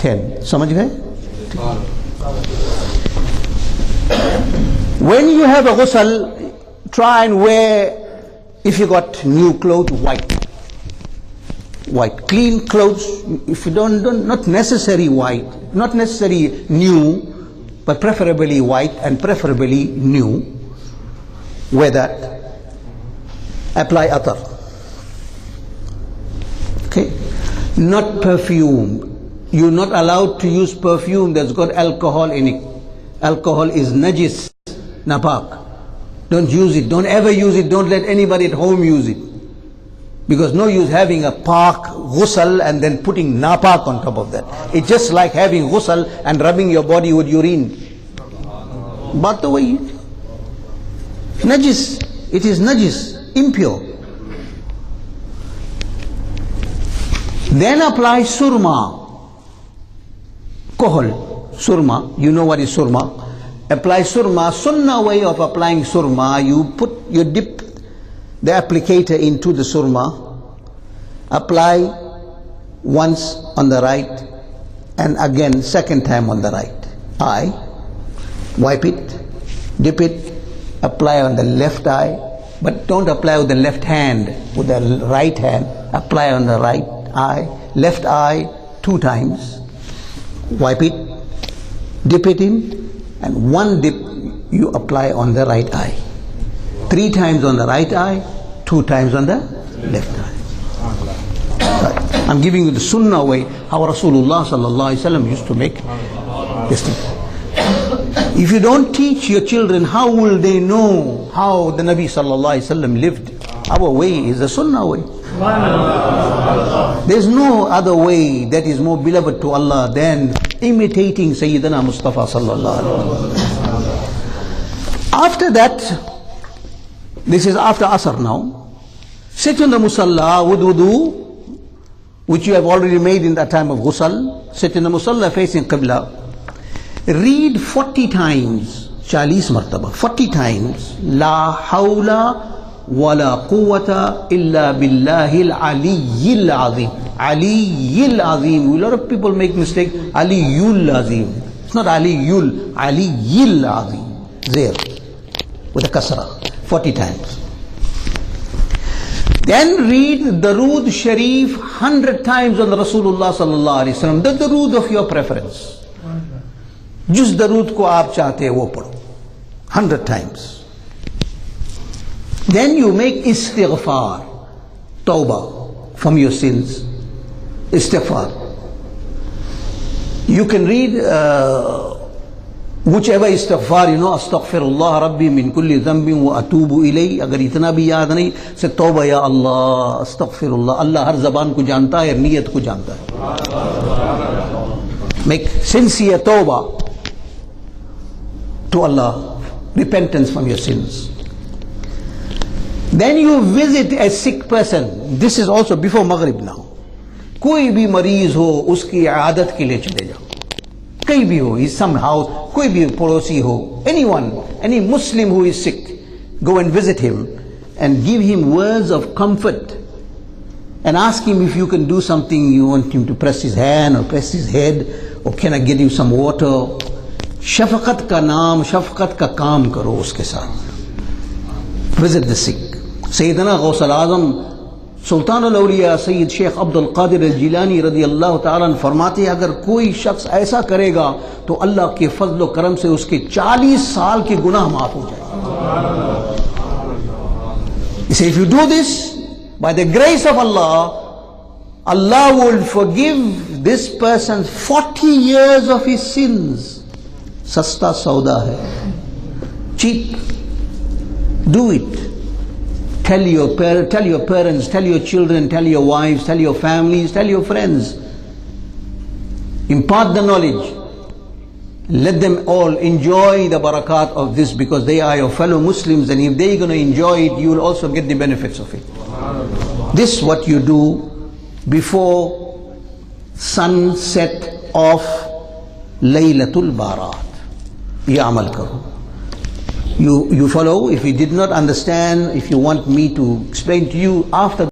10. समझ गए? When you have a ghusl, try and wear, if you got new clothes, white. White, clean clothes. If you don't, not necessary white, not necessary new, but preferably white and preferably new. Wear that. Apply atar. Okay? Not perfume. You're not allowed to use perfume that's got alcohol in it. Alcohol is najis, napak. Don't use it. Don't ever use it. Don't let anybody at home use it. Because no use having a pak ghusl and then putting napak on top of that. It's just like having ghusl and rubbing your body with urine. But the way najis, it is najis, impure. Then apply surma. Kohol, surma, you know what is surma. Apply surma. Sunnah way of applying surma, you dip the applicator into the surma, apply once on the right and again second time on the right eye, wipe it, dip it, apply on the left eye, but don't apply with the left hand, with the right hand, apply on the right eye, left eye 2 times, wipe it, dip it in, and 1 dip you apply on the right eye. 3 times on the right eye, 2 times on the left eye. Right. I'm giving you the sunnah way, how Rasulullah sallallahu alaihi wasallam used to make this thing. If you don't teach your children, how will they know how the Nabi sallallahu alaihi wasallam lived? Our way is the sunnah way. There's no other way that is more beloved to Allah than imitating Sayyidina Mustapha sallallahu alaihi wasallam. After that, this is after Asr now. Sit on the musalla with wudu, which you have already made in that time of ghusl. Sit in the musalla facing Qibla. Read 40 times, 40 martaba, 40 times, La hawla wa la quwwata illa billahi al-aliyyil azim. Aliyyil azim. A lot of people make mistake. Aliyyul azim. It's not Aliyyul, Aliyyil azim. There, with a kasra. 40 times. Then read Darul Shareef 100 times on the Rasulullah sallallahu alaihi wasallam. The Darud of your preference. Just Darud ko aap chahte hai wo padho. 100 times. Then you make istighfar, tawbah from your sins. Istighfar. You can read whichever istighfar, you know, astaghfirullah rabbi min kulli dhanbin wa atubu ilay. Agar itna bhi yaad nahi, say tawbah ya Allah, astaghfirullah. Allah har zaban ko janta hai, niyat ko janta hai. Make sincere tawbah to Allah, repentance from your sins. Then you visit a sick person. This is also before Maghrib now. Koi bhi mareez ho, uski aadat ke liye chale jao. Kahi bhi ho, he's some house, koi bhi porosi ho, anyone, any Muslim who is sick, go and visit him and give him words of comfort and ask him if you can do something. You want him to press his hand or press his head, or can I get you some water? Shafaqat ka naam, shafaqat ka kaam karo uske saath. Visit the sick. Sayyidina Ghousul-Azam सुल्तान औलिया सैयद शेख अब्दुल क़ादिर जिलानी रदी अल्लाह ताला ने फरमाते हैं, अगर कोई शख्स ऐसा करेगा तो अल्लाह के फजल व करम से उसके 40 साल के गुनाह माफ हो जाएंगे. He said, if you do this, by the grace of Allah, Allah will forgive this person 40 years of his sins. Sasta sauda hai. Cheap. Do it. Tell your parents, tell your children, tell your wives, tell your families, tell your friends. Impart the knowledge. Let them all enjoy the barakat of this, because they are your fellow Muslims, and if they're going to enjoy it, you will also get the benefits of it. This is what you do before sunset of Laylatul Barat. Ye amal karo. You follow. If you did not understand, if you want me to explain to you after